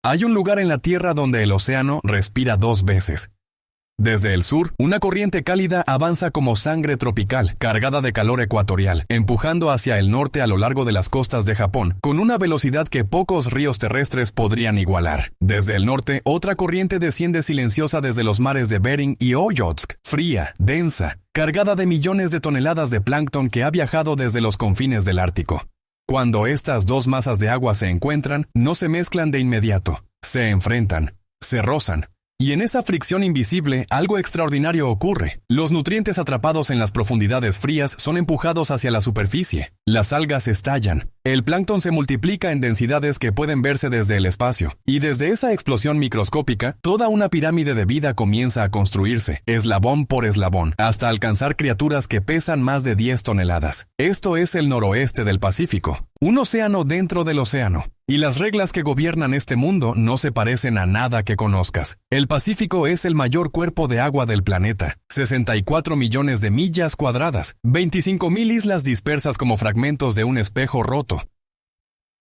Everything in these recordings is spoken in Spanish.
Hay un lugar en la Tierra donde el océano respira dos veces. Desde el sur, una corriente cálida avanza como sangre tropical, cargada de calor ecuatorial, empujando hacia el norte a lo largo de las costas de Japón, con una velocidad que pocos ríos terrestres podrían igualar. Desde el norte, otra corriente desciende silenciosa desde los mares de Bering y Ojotsk, fría, densa, cargada de millones de toneladas de plancton que ha viajado desde los confines del Ártico. Cuando estas dos masas de agua se encuentran, no se mezclan de inmediato, se enfrentan, se rozan. Y en esa fricción invisible, algo extraordinario ocurre. Los nutrientes atrapados en las profundidades frías son empujados hacia la superficie. Las algas estallan. El plancton se multiplica en densidades que pueden verse desde el espacio. Y desde esa explosión microscópica, toda una pirámide de vida comienza a construirse, eslabón por eslabón, hasta alcanzar criaturas que pesan más de 10 toneladas. Esto es el noroeste del Pacífico. Un océano dentro del océano. Y las reglas que gobiernan este mundo no se parecen a nada que conozcas. El Pacífico es el mayor cuerpo de agua del planeta. 64 millones de millas cuadradas. 25,000 islas dispersas como fragmentos de un espejo roto.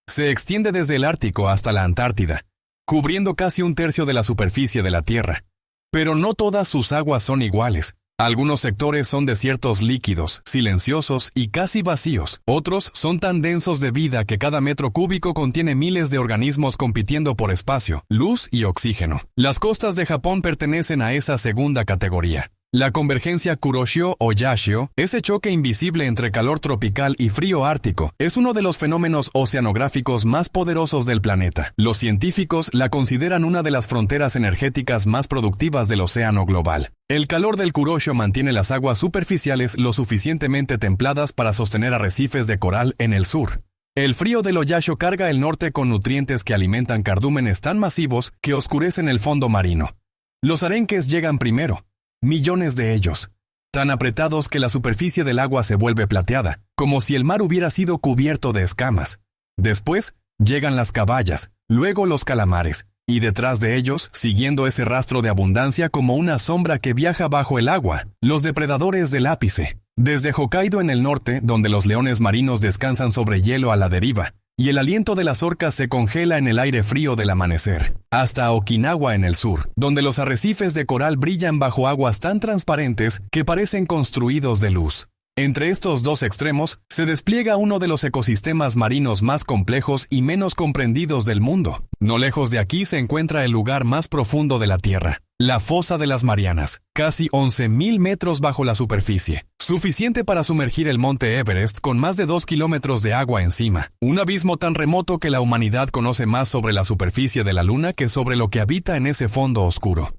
Se extiende desde el Ártico hasta la Antártida, cubriendo casi un tercio de la superficie de la Tierra. Pero no todas sus aguas son iguales. Algunos sectores son desiertos líquidos, silenciosos y casi vacíos. Otros son tan densos de vida que cada metro cúbico contiene miles de organismos compitiendo por espacio, luz y oxígeno. Las costas de Japón pertenecen a esa segunda categoría. La convergencia Kuroshio o Yashio, ese choque invisible entre calor tropical y frío ártico, es uno de los fenómenos oceanográficos más poderosos del planeta. Los científicos la consideran una de las fronteras energéticas más productivas del océano global. El calor del Kuroshio mantiene las aguas superficiales lo suficientemente templadas para sostener arrecifes de coral en el sur. El frío del Oyashio carga el norte con nutrientes que alimentan cardúmenes tan masivos que oscurecen el fondo marino. Los arenques llegan primero. Millones de ellos, tan apretados que la superficie del agua se vuelve plateada, como si el mar hubiera sido cubierto de escamas. Después, llegan las cabayas, luego los calamares, y detrás de ellos, siguiendo ese rastro de abundancia como una sombra que viaja bajo el agua, los depredadores del ápice. Desde Hokkaido en el norte, donde los leones marinos descansan sobre hielo a la deriva, y el aliento de las orcas se congela en el aire frío del amanecer, hasta Okinawa en el sur, donde los arrecifes de coral brillan bajo aguas tan transparentes que parecen construidos de luz. Entre estos dos extremos, se despliega uno de los ecosistemas marinos más complejos y menos comprendidos del mundo. No lejos de aquí se encuentra el lugar más profundo de la Tierra, la Fosa de las Marianas, casi 11,000 metros bajo la superficie, suficiente para sumergir el monte Everest con más de 2 kilómetros de agua encima, un abismo tan remoto que la humanidad conoce más sobre la superficie de la Luna que sobre lo que habita en ese fondo oscuro.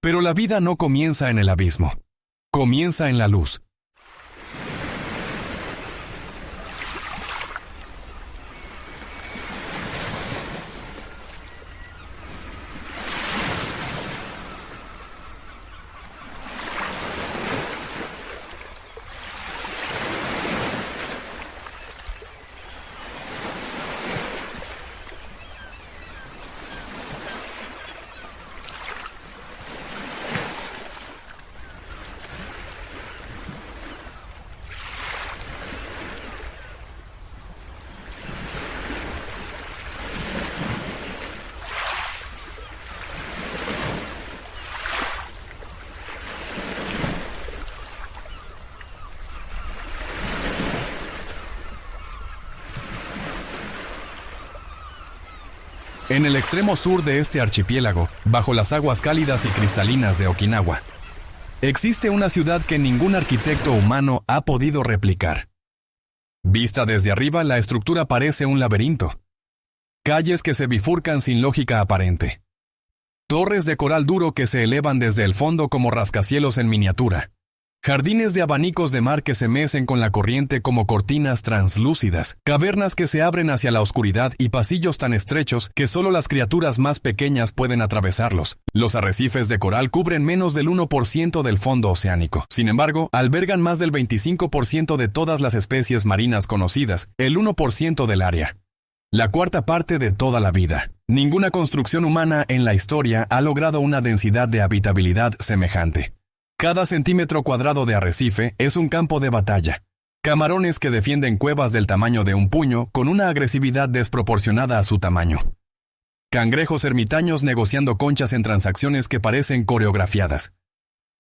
Pero la vida no comienza en el abismo, comienza en la luz. En el extremo sur de este archipiélago, bajo las aguas cálidas y cristalinas de Okinawa, existe una ciudad que ningún arquitecto humano ha podido replicar. Vista desde arriba, la estructura parece un laberinto. Calles que se bifurcan sin lógica aparente. Torres de coral duro que se elevan desde el fondo como rascacielos en miniatura. Jardines de abanicos de mar que se mecen con la corriente como cortinas translúcidas, cavernas que se abren hacia la oscuridad y pasillos tan estrechos que solo las criaturas más pequeñas pueden atravesarlos. Los arrecifes de coral cubren menos del 1% del fondo oceánico. Sin embargo, albergan más del 25% de todas las especies marinas conocidas, el 1% del área. La cuarta parte de toda la vida. Ninguna construcción humana en la historia ha logrado una densidad de habitabilidad semejante. Cada centímetro cuadrado de arrecife es un campo de batalla. Camarones que defienden cuevas del tamaño de un puño con una agresividad desproporcionada a su tamaño. Cangrejos ermitaños negociando conchas en transacciones que parecen coreografiadas.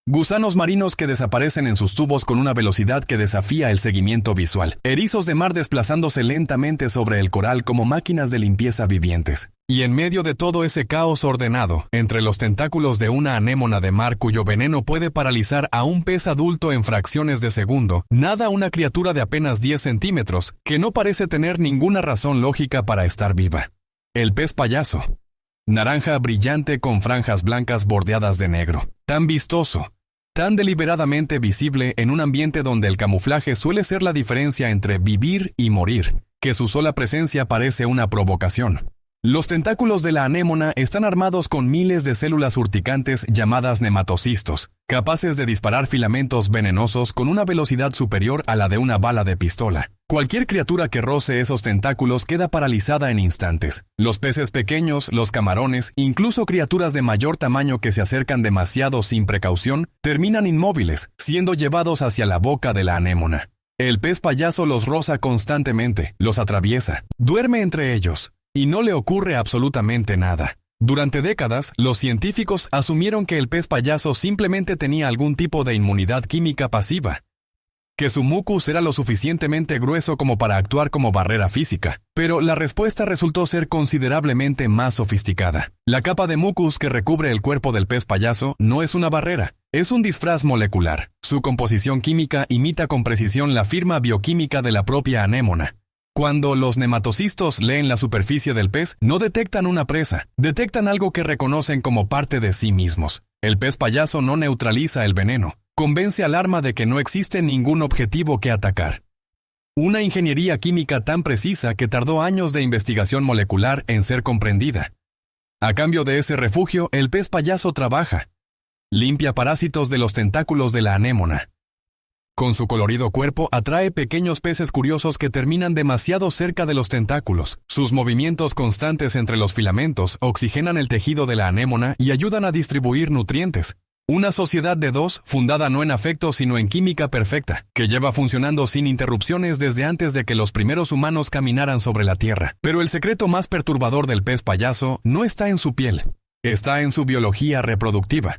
Gusanos marinos que desaparecen en sus tubos con una velocidad que desafía el seguimiento visual. Erizos de mar desplazándose lentamente sobre el coral como máquinas de limpieza vivientes. Y en medio de todo ese caos ordenado, entre los tentáculos de una anémona de mar cuyo veneno puede paralizar a un pez adulto en fracciones de segundo, nada una criatura de apenas 10 centímetros que no parece tener ninguna razón lógica para estar viva. El pez payaso. Naranja brillante con franjas blancas bordeadas de negro. Tan vistoso, tan deliberadamente visible en un ambiente donde el camuflaje suele ser la diferencia entre vivir y morir, que su sola presencia parece una provocación. Los tentáculos de la anémona están armados con miles de células urticantes llamadas nematocistos, capaces de disparar filamentos venenosos con una velocidad superior a la de una bala de pistola. Cualquier criatura que roce esos tentáculos queda paralizada en instantes. Los peces pequeños, los camarones, incluso criaturas de mayor tamaño que se acercan demasiado sin precaución, terminan inmóviles, siendo llevados hacia la boca de la anémona. El pez payaso los roza constantemente, los atraviesa, duerme entre ellos, y no le ocurre absolutamente nada. Durante décadas, los científicos asumieron que el pez payaso simplemente tenía algún tipo de inmunidad química pasiva, que su mucus era lo suficientemente grueso como para actuar como barrera física. Pero la respuesta resultó ser considerablemente más sofisticada. La capa de mucus que recubre el cuerpo del pez payaso no es una barrera, es un disfraz molecular. Su composición química imita con precisión la firma bioquímica de la propia anémona. Cuando los nematocistos leen la superficie del pez, no detectan una presa, detectan algo que reconocen como parte de sí mismos. El pez payaso no neutraliza el veneno, convence al arma de que no existe ningún objetivo que atacar. Una ingeniería química tan precisa que tardó años de investigación molecular en ser comprendida. A cambio de ese refugio, el pez payaso trabaja. Limpia parásitos de los tentáculos de la anémona. Con su colorido cuerpo atrae pequeños peces curiosos que terminan demasiado cerca de los tentáculos. Sus movimientos constantes entre los filamentos oxigenan el tejido de la anémona y ayudan a distribuir nutrientes. Una sociedad de dos, fundada no en afecto sino en química perfecta, que lleva funcionando sin interrupciones desde antes de que los primeros humanos caminaran sobre la Tierra. Pero el secreto más perturbador del pez payaso no está en su piel, está en su biología reproductiva.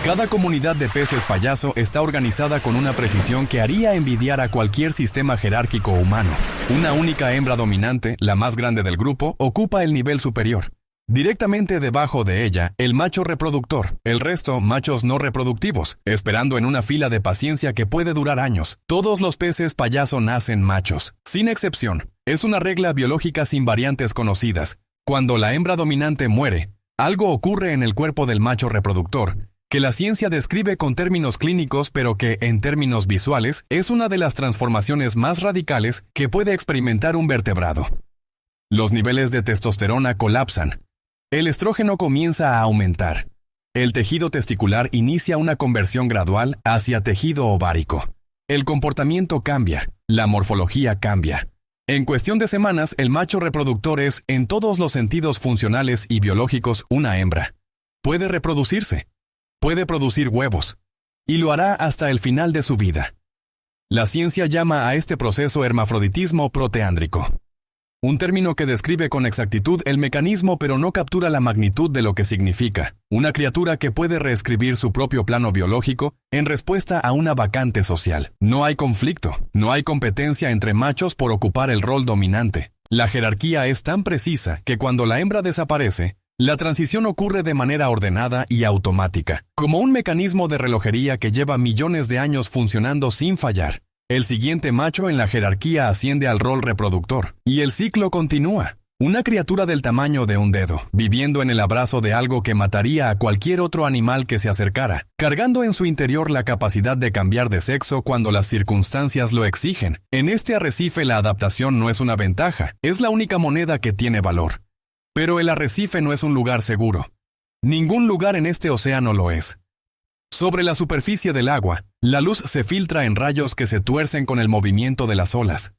Cada comunidad de peces payaso está organizada con una precisión que haría envidiar a cualquier sistema jerárquico humano. Una única hembra dominante, la más grande del grupo, ocupa el nivel superior. Directamente debajo de ella, el macho reproductor, el resto machos no reproductivos, esperando en una fila de paciencia que puede durar años. Todos los peces payaso nacen machos, sin excepción. Es una regla biológica sin variantes conocidas. Cuando la hembra dominante muere, algo ocurre en el cuerpo del macho reproductor, que la ciencia describe con términos clínicos pero que, en términos visuales, es una de las transformaciones más radicales que puede experimentar un vertebrado. Los niveles de testosterona colapsan. El estrógeno comienza a aumentar. El tejido testicular inicia una conversión gradual hacia tejido ovárico. El comportamiento cambia, la morfología cambia. En cuestión de semanas, el macho reproductor es, en todos los sentidos funcionales y biológicos, una hembra. Puede reproducirse. Puede producir huevos, y lo hará hasta el final de su vida. La ciencia llama a este proceso hermafroditismo proteándrico, un término que describe con exactitud el mecanismo pero no captura la magnitud de lo que significa. Una criatura que puede reescribir su propio plano biológico en respuesta a una vacante social. No hay conflicto, no hay competencia entre machos por ocupar el rol dominante. La jerarquía es tan precisa que cuando la hembra desaparece, la transición ocurre de manera ordenada y automática, como un mecanismo de relojería que lleva millones de años funcionando sin fallar. El siguiente macho en la jerarquía asciende al rol reproductor, y el ciclo continúa. Una criatura del tamaño de un dedo, viviendo en el abrazo de algo que mataría a cualquier otro animal que se acercara, cargando en su interior la capacidad de cambiar de sexo cuando las circunstancias lo exigen. En este arrecife la adaptación no es una ventaja, es la única moneda que tiene valor. Pero el arrecife no es un lugar seguro. Ningún lugar en este océano lo es. Sobre la superficie del agua, la luz se filtra en rayos que se tuercen con el movimiento de las olas.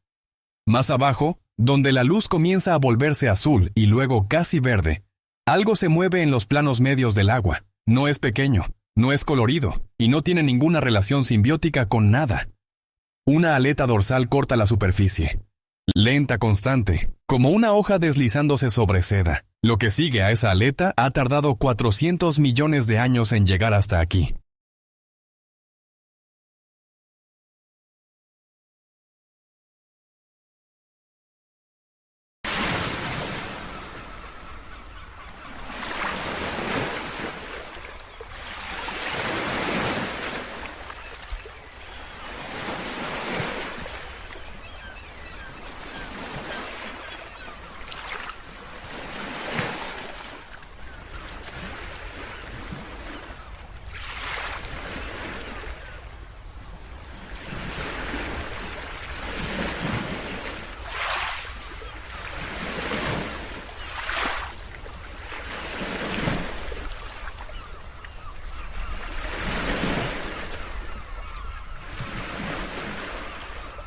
Más abajo, donde la luz comienza a volverse azul y luego casi verde, algo se mueve en los planos medios del agua. No es pequeño, no es colorido, y no tiene ninguna relación simbiótica con nada. Una aleta dorsal corta la superficie. Lenta, constante, como una hoja deslizándose sobre seda. Lo que sigue a esa aleta ha tardado 400 millones de años en llegar hasta aquí.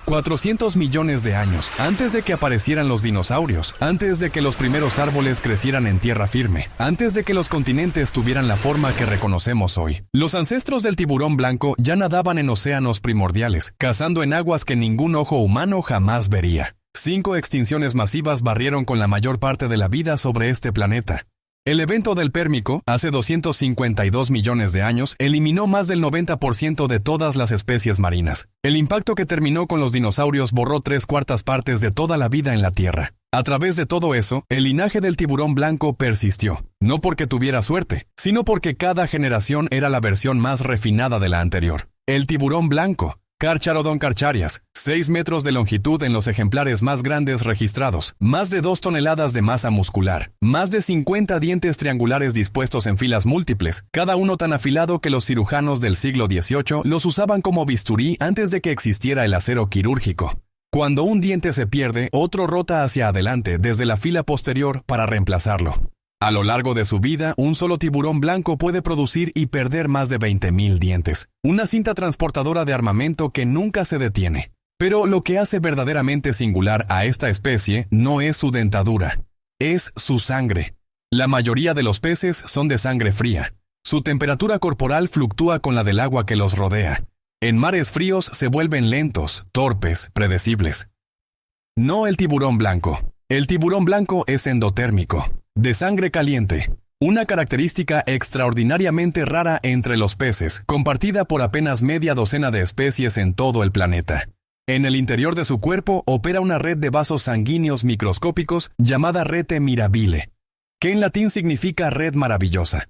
$400 millones de años, antes de que aparecieran los dinosaurios, antes de que los primeros árboles crecieran en tierra firme, antes de que los continentes tuvieran la forma que reconocemos hoy. Los ancestros del tiburón blanco ya nadaban en océanos primordiales, cazando en aguas que ningún ojo humano jamás vería. 5 extinciones masivas barrieron con la mayor parte de la vida sobre este planeta. El evento del Pérmico, hace 252 millones de años, eliminó más del 90% de todas las especies marinas. El impacto que terminó con los dinosaurios borró 3/4 partes de toda la vida en la Tierra. A través de todo eso, el linaje del tiburón blanco persistió, no porque tuviera suerte, sino porque cada generación era la versión más refinada de la anterior. El tiburón blanco, Carcharodon carcharias, 6 metros de longitud en los ejemplares más grandes registrados, más de 2 toneladas de masa muscular, más de 50 dientes triangulares dispuestos en filas múltiples, cada uno tan afilado que los cirujanos del siglo XVIII los usaban como bisturí antes de que existiera el acero quirúrgico. Cuando un diente se pierde, otro rota hacia adelante desde la fila posterior para reemplazarlo. A lo largo de su vida, un solo tiburón blanco puede producir y perder más de 20.000 dientes. Una cinta transportadora de armamento que nunca se detiene. Pero lo que hace verdaderamente singular a esta especie no es su dentadura, es su sangre. La mayoría de los peces son de sangre fría. Su temperatura corporal fluctúa con la del agua que los rodea. En mares fríos se vuelven lentos, torpes, predecibles. No el tiburón blanco. El tiburón blanco es endotérmico. De sangre caliente, una característica extraordinariamente rara entre los peces, compartida por apenas media docena de especies en todo el planeta. En el interior de su cuerpo opera una red de vasos sanguíneos microscópicos llamada rete mirabile, que en latín significa red maravillosa.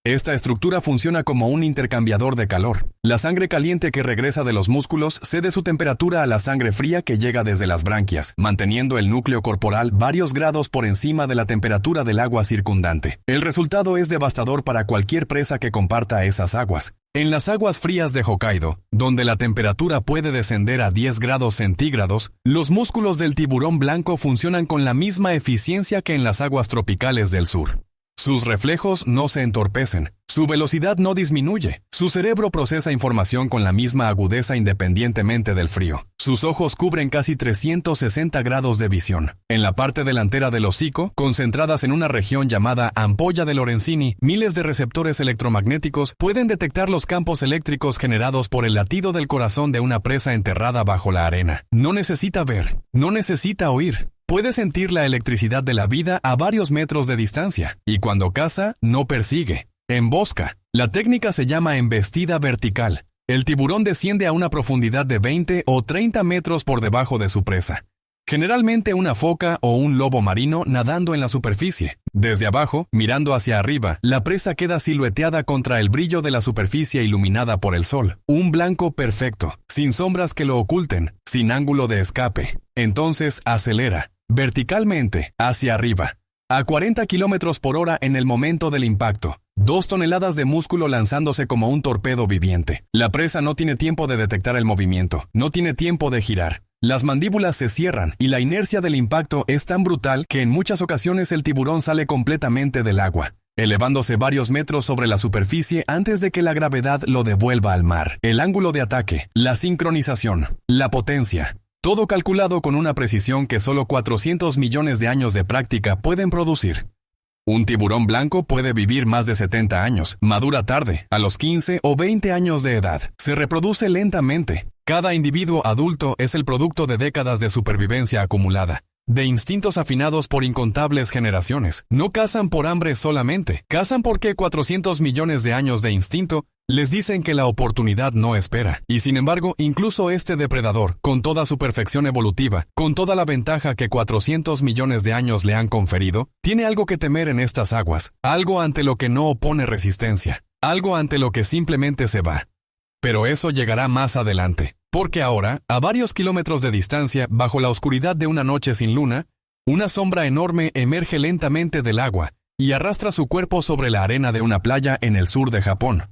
Esta estructura funciona como un intercambiador de calor. La sangre caliente que regresa de los músculos cede su temperatura a la sangre fría que llega desde las branquias, manteniendo el núcleo corporal varios grados por encima de la temperatura del agua circundante. El resultado es devastador para cualquier presa que comparta esas aguas. En las aguas frías de Hokkaido, donde la temperatura puede descender a 10 grados centígrados, los músculos del tiburón blanco funcionan con la misma eficiencia que en las aguas tropicales del sur. Sus reflejos no se entorpecen, su velocidad no disminuye, su cerebro procesa información con la misma agudeza independientemente del frío. Sus ojos cubren casi 360 grados de visión. En la parte delantera del hocico, concentradas en una región llamada ampolla de Lorenzini, miles de receptores electromagnéticos pueden detectar los campos eléctricos generados por el latido del corazón de una presa enterrada bajo la arena. No necesita ver, no necesita oír. Puede sentir la electricidad de la vida a varios metros de distancia, y cuando caza, no persigue, embosca. La técnica se llama embestida vertical. El tiburón desciende a una profundidad de 20 o 30 metros por debajo de su presa. Generalmente una foca o un lobo marino nadando en la superficie. Desde abajo, mirando hacia arriba, la presa queda silueteada contra el brillo de la superficie iluminada por el sol. Un blanco perfecto, sin sombras que lo oculten, sin ángulo de escape. Entonces acelera. verticalmente, hacia arriba, a 40 kilómetros por hora en el momento del impacto. 2 toneladas de músculo lanzándose como un torpedo viviente. La presa no tiene tiempo de detectar el movimiento, no tiene tiempo de girar. Las mandíbulas se cierran y la inercia del impacto es tan brutal que en muchas ocasiones el tiburón sale completamente del agua, elevándose varios metros sobre la superficie antes de que la gravedad lo devuelva al mar. El ángulo de ataque, la sincronización, la potencia, todo calculado con una precisión que solo 400 millones de años de práctica pueden producir. Un tiburón blanco puede vivir más de 70 años, madura tarde, a los 15 o 20 años de edad. Se reproduce lentamente. Cada individuo adulto es el producto de décadas de supervivencia acumulada, de instintos afinados por incontables generaciones. No cazan por hambre solamente, cazan porque 400 millones de años de instinto les dicen que la oportunidad no espera. Y sin embargo, incluso este depredador, con toda su perfección evolutiva, con toda la ventaja que 400 millones de años le han conferido, tiene algo que temer en estas aguas, algo ante lo que no opone resistencia, algo ante lo que simplemente se va. Pero eso llegará más adelante, porque ahora, a varios kilómetros de distancia, bajo la oscuridad de una noche sin luna, una sombra enorme emerge lentamente del agua y arrastra su cuerpo sobre la arena de una playa en el sur de Japón.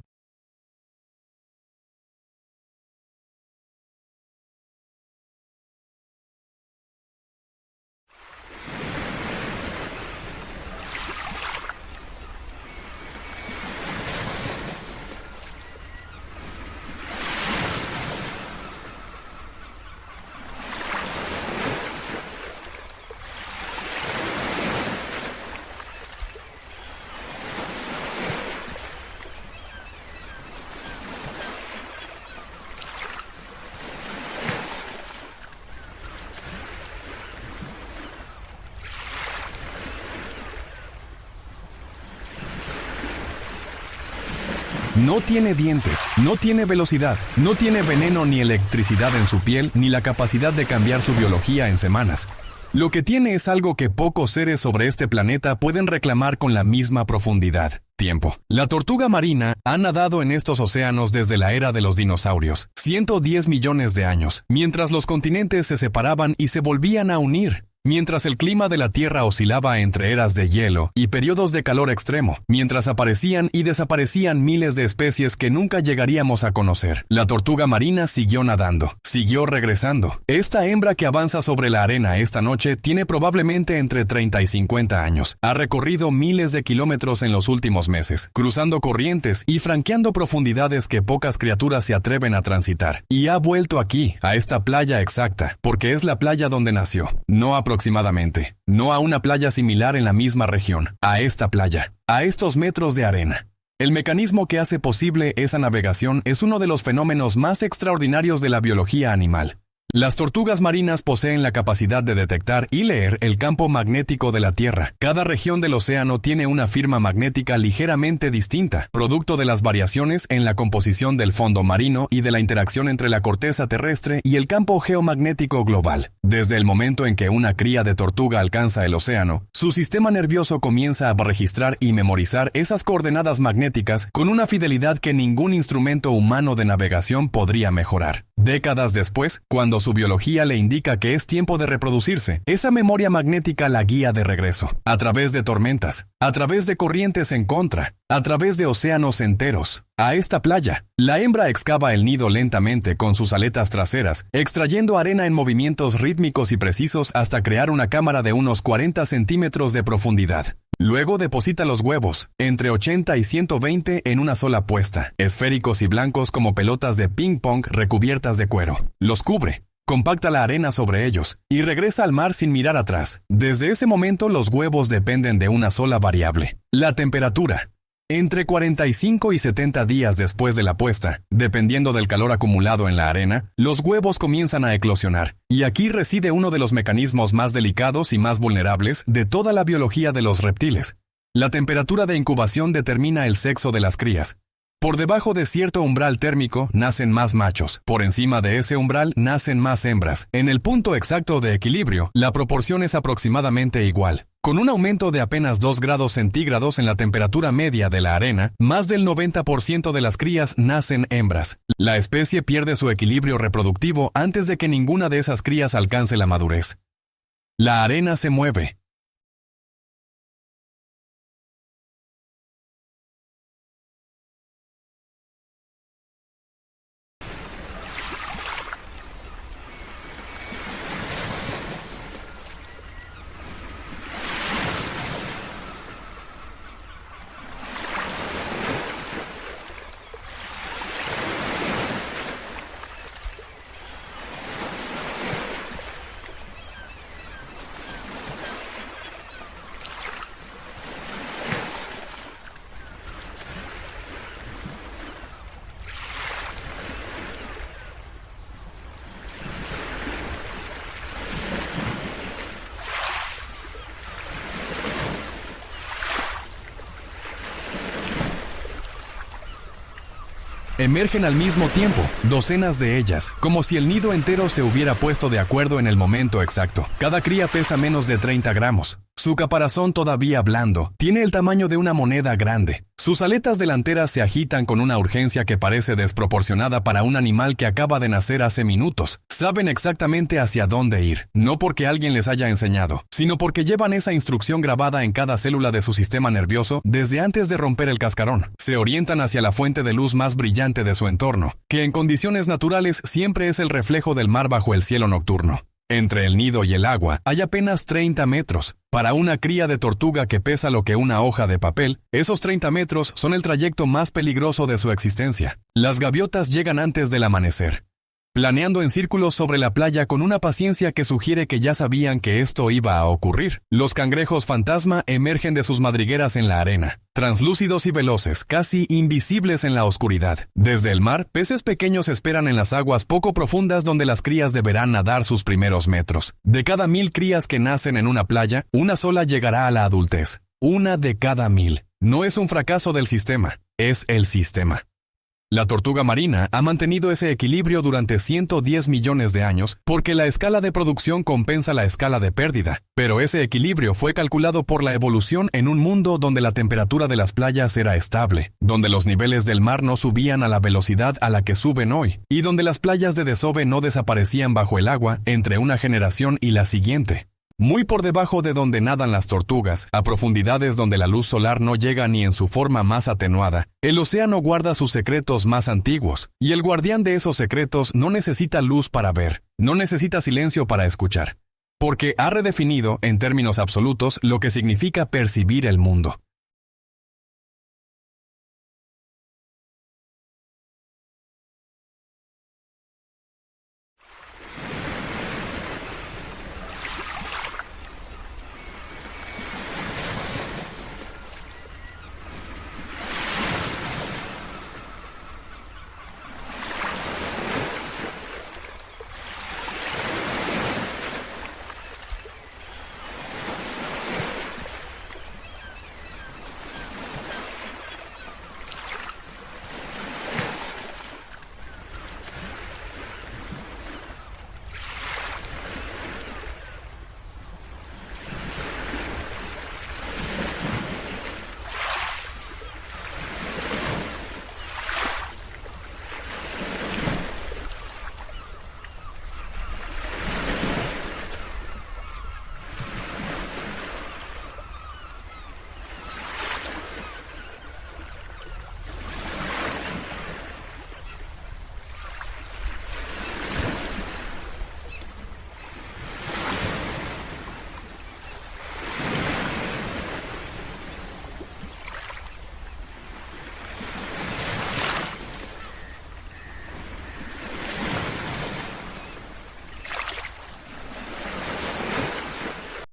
No tiene dientes, no tiene velocidad, no tiene veneno ni electricidad en su piel, ni la capacidad de cambiar su biología en semanas. Lo que tiene es algo que pocos seres sobre este planeta pueden reclamar con la misma profundidad: tiempo. La tortuga marina ha nadado en estos océanos desde la era de los dinosaurios, 110 millones de años, mientras los continentes se separaban y se volvían a unir. Mientras el clima de la Tierra oscilaba entre eras de hielo y periodos de calor extremo, mientras aparecían y desaparecían miles de especies que nunca llegaríamos a conocer, la tortuga marina siguió nadando, siguió regresando. Esta hembra que avanza sobre la arena esta noche tiene probablemente entre 30 y 50 años. Ha recorrido miles de kilómetros en los últimos meses, cruzando corrientes y franqueando profundidades que pocas criaturas se atreven a transitar. Y ha vuelto aquí, a esta playa exacta, porque es la playa donde nació. No aproximadamente, no a una playa similar en la misma región, a esta playa, a estos metros de arena. El mecanismo que hace posible esa navegación es uno de los fenómenos más extraordinarios de la biología animal. Las tortugas marinas poseen la capacidad de detectar y leer el campo magnético de la Tierra. Cada región del océano tiene una firma magnética ligeramente distinta, producto de las variaciones en la composición del fondo marino y de la interacción entre la corteza terrestre y el campo geomagnético global. Desde el momento en que una cría de tortuga alcanza el océano, su sistema nervioso comienza a registrar y memorizar esas coordenadas magnéticas con una fidelidad que ningún instrumento humano de navegación podría mejorar. Décadas después, cuando su biología le indica que es tiempo de reproducirse, esa memoria magnética la guía de regreso, a través de tormentas, a través de corrientes en contra, a través de océanos enteros, a esta playa. La hembra excava el nido lentamente con sus aletas traseras, extrayendo arena en movimientos rítmicos y precisos hasta crear una cámara de unos 40 centímetros de profundidad. Luego deposita los huevos, entre 80 y 120 en una sola puesta, esféricos y blancos como pelotas de ping-pong recubiertas de cuero. Los cubre, compacta la arena sobre ellos, y regresa al mar sin mirar atrás. Desde ese momento los huevos dependen de una sola variable: la temperatura. Entre 45 y 70 días después de la puesta, dependiendo del calor acumulado en la arena, los huevos comienzan a eclosionar. Y aquí reside uno de los mecanismos más delicados y más vulnerables de toda la biología de los reptiles. La temperatura de incubación determina el sexo de las crías. Por debajo de cierto umbral térmico nacen más machos. Por encima de ese umbral nacen más hembras. En el punto exacto de equilibrio, la proporción es aproximadamente igual. Con un aumento de apenas 2 grados centígrados en la temperatura media de la arena, más del 90% de las crías nacen hembras. La especie pierde su equilibrio reproductivo antes de que ninguna de esas crías alcance la madurez. La arena se mueve. Emergen al mismo tiempo, docenas de ellas, como si el nido entero se hubiera puesto de acuerdo en el momento exacto. Cada cría pesa menos de 30 gramos. Su caparazón todavía blando tiene el tamaño de una moneda grande. Sus aletas delanteras se agitan con una urgencia que parece desproporcionada para un animal que acaba de nacer hace minutos. Saben exactamente hacia dónde ir, no porque alguien les haya enseñado, sino porque llevan esa instrucción grabada en cada célula de su sistema nervioso desde antes de romper el cascarón. Se orientan hacia la fuente de luz más brillante de su entorno, que en condiciones naturales siempre es el reflejo del mar bajo el cielo nocturno. Entre el nido y el agua hay apenas 30 metros. Para una cría de tortuga que pesa lo que una hoja de papel, esos 30 metros son el trayecto más peligroso de su existencia. Las gaviotas llegan antes del amanecer, planeando en círculos sobre la playa con una paciencia que sugiere que ya sabían que esto iba a ocurrir. Los cangrejos fantasma emergen de sus madrigueras en la arena, translúcidos y veloces, casi invisibles en la oscuridad. Desde el mar, peces pequeños esperan en las aguas poco profundas donde las crías deberán nadar sus primeros metros. De cada 1000 crías que nacen en una playa, una sola llegará a la adultez. Una de cada 1000. No es un fracaso del sistema, es el sistema. La tortuga marina ha mantenido ese equilibrio durante 110 millones de años porque la escala de producción compensa la escala de pérdida. Pero ese equilibrio fue calculado por la evolución en un mundo donde la temperatura de las playas era estable, donde los niveles del mar no subían a la velocidad a la que suben hoy, y donde las playas de desove no desaparecían bajo el agua entre una generación y la siguiente. Muy por debajo de donde nadan las tortugas, a profundidades donde la luz solar no llega ni en su forma más atenuada, el océano guarda sus secretos más antiguos, y el guardián de esos secretos no necesita luz para ver, no necesita silencio para escuchar, porque ha redefinido, en términos absolutos, lo que significa percibir el mundo.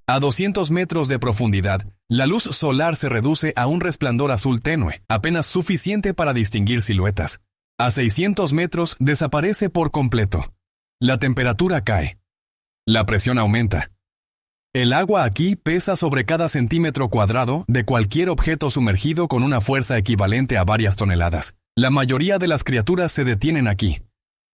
A 200 metros de profundidad, la luz solar se reduce a un resplandor azul tenue, apenas suficiente para distinguir siluetas. A 600 metros desaparece por completo. La temperatura cae. La presión aumenta. El agua aquí pesa sobre cada centímetro cuadrado de cualquier objeto sumergido con una fuerza equivalente a varias toneladas. La mayoría de las criaturas se detienen aquí.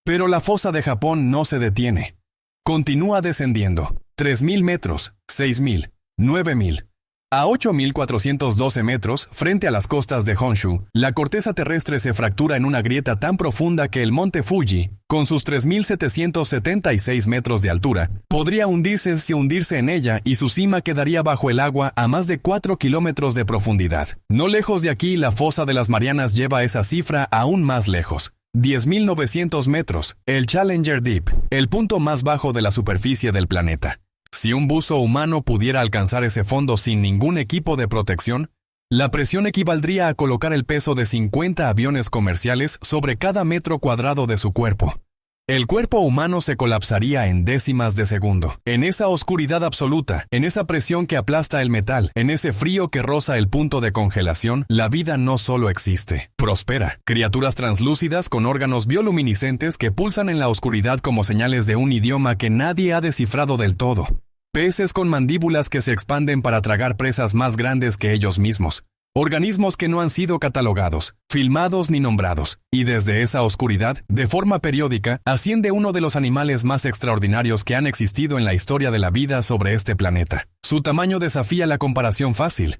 Pero la fosa de Japón no se detiene. Continúa descendiendo. 3000 metros, 6000, 9000. A 8.412 metros, frente a las costas de Honshu, la corteza terrestre se fractura en una grieta tan profunda que el monte Fuji, con sus 3.776 metros de altura, podría hundirse si hundirse en ella y su cima quedaría bajo el agua a más de 4 kilómetros de profundidad. No lejos de aquí, la fosa de las Marianas lleva esa cifra aún más lejos. 10.900 metros, el Challenger Deep, el punto más bajo de la superficie del planeta. Si un buzo humano pudiera alcanzar ese fondo sin ningún equipo de protección, la presión equivaldría a colocar el peso de 50 aviones comerciales sobre cada metro cuadrado de su cuerpo. El cuerpo humano se colapsaría en décimas de segundo. En esa oscuridad absoluta, en esa presión que aplasta el metal, en ese frío que roza el punto de congelación, la vida no solo existe, prospera. Criaturas translúcidas con órganos bioluminiscentes que pulsan en la oscuridad como señales de un idioma que nadie ha descifrado del todo. Peces con mandíbulas que se expanden para tragar presas más grandes que ellos mismos. Organismos que no han sido catalogados, filmados ni nombrados, y desde esa oscuridad, de forma periódica, asciende uno de los animales más extraordinarios que han existido en la historia de la vida sobre este planeta. Su tamaño desafía la comparación fácil.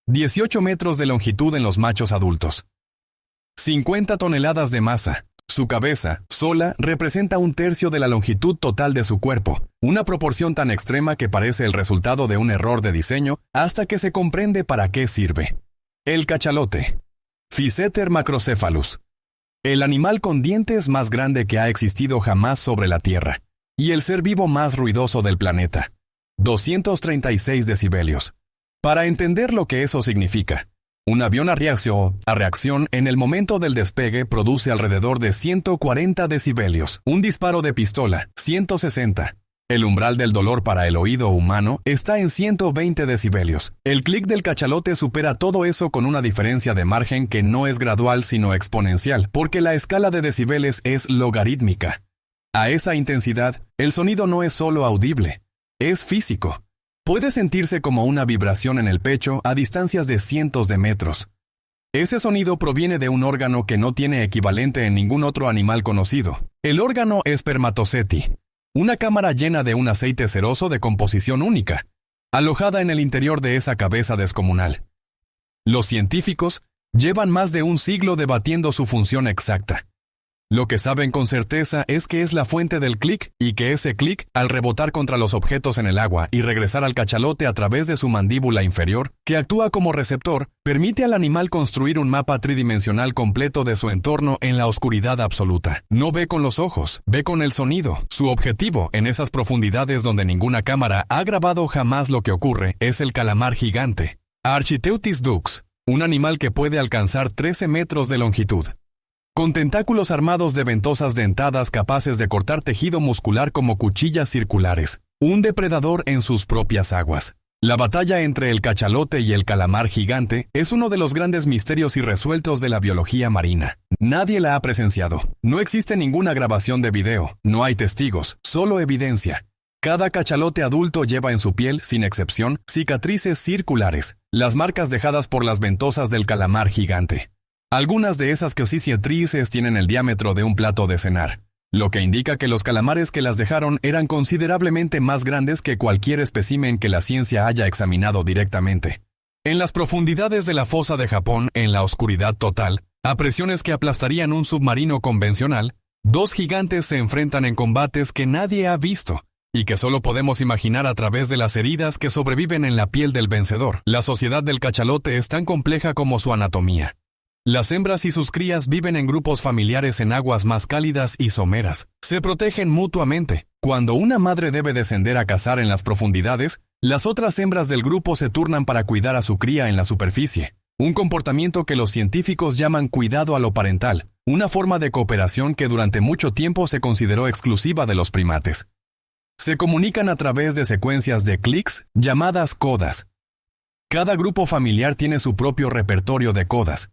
18 metros de longitud en los machos adultos. 50 toneladas de masa. Su cabeza, sola, representa 1/3 de la longitud total de su cuerpo, una proporción tan extrema que parece el resultado de un error de diseño hasta que se comprende para qué sirve. El cachalote. Physeter macrocephalus. El animal con dientes más grande que ha existido jamás sobre la Tierra, y el ser vivo más ruidoso del planeta. 236 decibelios. Para entender lo que eso significa, un avión a reacción en el momento del despegue produce alrededor de 140 decibelios. Un disparo de pistola, 160. El umbral del dolor para el oído humano está en 120 decibelios. El clic del cachalote supera todo eso con una diferencia de margen que no es gradual sino exponencial, porque la escala de decibeles es logarítmica. A esa intensidad, el sonido no es solo audible, es físico. Puede sentirse como una vibración en el pecho a distancias de cientos de metros. Ese sonido proviene de un órgano que no tiene equivalente en ningún otro animal conocido. El órgano espermatoceti, una cámara llena de un aceite ceroso de composición única, alojada en el interior de esa cabeza descomunal. Los científicos llevan más de un siglo debatiendo su función exacta. Lo que saben con certeza es que es la fuente del clic y que ese clic, al rebotar contra los objetos en el agua y regresar al cachalote a través de su mandíbula inferior, que actúa como receptor, permite al animal construir un mapa tridimensional completo de su entorno en la oscuridad absoluta. No ve con los ojos, ve con el sonido. Su objetivo, en esas profundidades donde ninguna cámara ha grabado jamás lo que ocurre, es el calamar gigante. Architeuthis dux, un animal que puede alcanzar 13 metros de longitud. Con tentáculos armados de ventosas dentadas capaces de cortar tejido muscular como cuchillas circulares. Un depredador en sus propias aguas. La batalla entre el cachalote y el calamar gigante es uno de los grandes misterios irresueltos de la biología marina. Nadie la ha presenciado. No existe ninguna grabación de video, no hay testigos, solo evidencia. Cada cachalote adulto lleva en su piel, sin excepción, cicatrices circulares, las marcas dejadas por las ventosas del calamar gigante. Algunas de esas cicatrices tienen el diámetro de un plato de cenar, lo que indica que los calamares que las dejaron eran considerablemente más grandes que cualquier espécimen que la ciencia haya examinado directamente. En las profundidades de la fosa de Japón, en la oscuridad total, a presiones que aplastarían un submarino convencional, dos gigantes se enfrentan en combates que nadie ha visto, y que solo podemos imaginar a través de las heridas que sobreviven en la piel del vencedor. La sociedad del cachalote es tan compleja como su anatomía. Las hembras y sus crías viven en grupos familiares en aguas más cálidas y someras. Se protegen mutuamente. Cuando una madre debe descender a cazar en las profundidades, las otras hembras del grupo se turnan para cuidar a su cría en la superficie. Un comportamiento que los científicos llaman cuidado a lo parental, una forma de cooperación que durante mucho tiempo se consideró exclusiva de los primates. Se comunican a través de secuencias de clics llamadas codas. Cada grupo familiar tiene su propio repertorio de codas.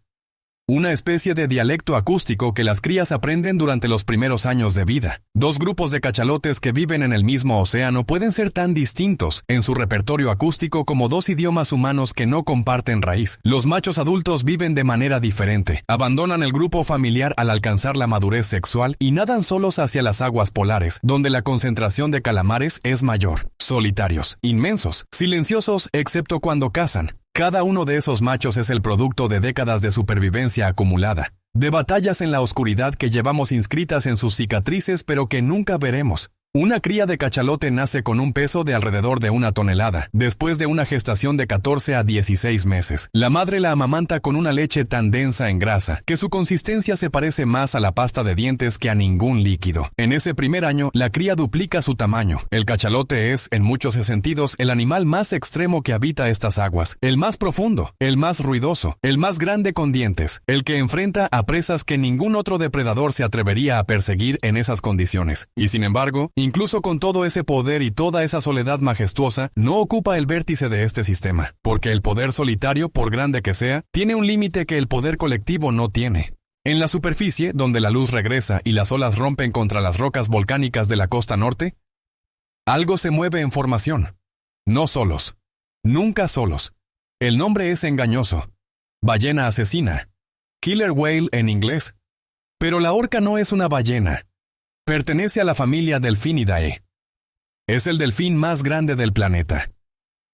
una especie de dialecto acústico que las crías aprenden durante los primeros años de vida. Dos grupos de cachalotes que viven en el mismo océano pueden ser tan distintos en su repertorio acústico como dos idiomas humanos que no comparten raíz. Los machos adultos viven de manera diferente, abandonan el grupo familiar al alcanzar la madurez sexual y nadan solos hacia las aguas polares, donde la concentración de calamares es mayor. Solitarios, inmensos, silenciosos excepto cuando cazan. Cada uno de esos machos es el producto de décadas de supervivencia acumulada, de batallas en la oscuridad que llevamos inscritas en sus cicatrices pero que nunca veremos. Una cría de cachalote nace con un peso de alrededor de 1 tonelada, después de una gestación de 14 a 16 meses. La madre la amamanta con una leche tan densa en grasa, que su consistencia se parece más a la pasta de dientes que a ningún líquido. En ese primer año, la cría duplica su tamaño. El cachalote es, en muchos sentidos, el animal más extremo que habita estas aguas, el más profundo, el más ruidoso, el más grande con dientes, el que enfrenta a presas que ningún otro depredador se atrevería a perseguir en esas condiciones. Y sin embargo, incluso con todo ese poder y toda esa soledad majestuosa, no ocupa el vértice de este sistema, porque el poder solitario, por grande que sea, tiene un límite que el poder colectivo no tiene. En la superficie, donde la luz regresa y las olas rompen contra las rocas volcánicas de la costa norte, algo se mueve en formación. No solos. Nunca solos. El nombre es engañoso. Ballena asesina. Killer whale en inglés. Pero la orca no es una ballena. Pertenece a la familia Delphinidae. Es el delfín más grande del planeta.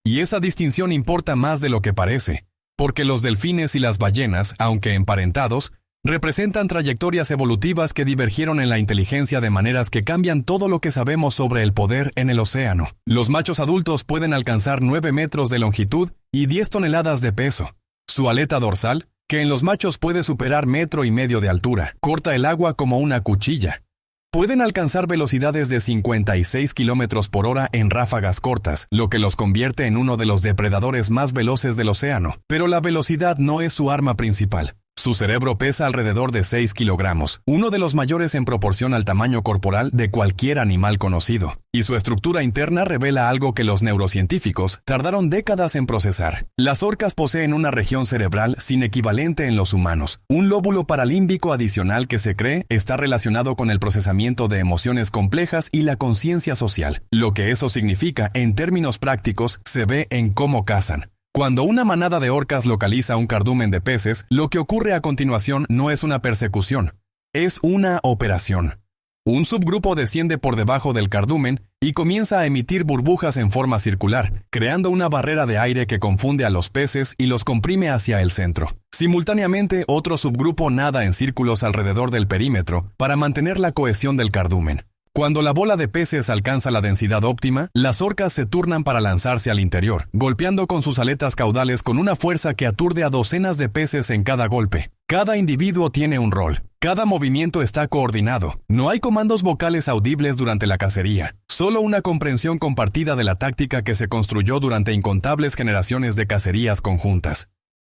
Y esa distinción importa más de lo que parece, porque los delfines y las ballenas, aunque emparentados, representan trayectorias evolutivas que divergieron en la inteligencia de maneras que cambian todo lo que sabemos sobre el poder en el océano. Los machos adultos pueden alcanzar 9 metros de longitud y 10 toneladas de peso. Su aleta dorsal, que en los machos puede superar 1,5 metros de altura, corta el agua como una cuchilla. Pueden alcanzar velocidades de 56 kilómetros por hora en ráfagas cortas, lo que los convierte en uno de los depredadores más veloces del océano. Pero la velocidad no es su arma principal. Su cerebro pesa alrededor de 6 kilogramos, uno de los mayores en proporción al tamaño corporal de cualquier animal conocido. Y su estructura interna revela algo que los neurocientíficos tardaron décadas en procesar. Las orcas poseen una región cerebral sin equivalente en los humanos, un lóbulo paralímbico adicional que se cree está relacionado con el procesamiento de emociones complejas y la conciencia social. Lo que eso significa, en términos prácticos, se ve en cómo cazan. Cuando una manada de orcas localiza un cardumen de peces, lo que ocurre a continuación no es una persecución, es una operación. Un subgrupo desciende por debajo del cardumen y comienza a emitir burbujas en forma circular, creando una barrera de aire que confunde a los peces y los comprime hacia el centro. Simultáneamente, otro subgrupo nada en círculos alrededor del perímetro para mantener la cohesión del cardumen. Cuando la bola de peces alcanza la densidad óptima, las orcas se turnan para lanzarse al interior, golpeando con sus aletas caudales con una fuerza que aturde a docenas de peces en cada golpe. Cada individuo tiene un rol. Cada movimiento está coordinado. No hay comandos vocales audibles durante la cacería, solo una comprensión compartida de la táctica que se construyó durante incontables generaciones de cacerías conjuntas.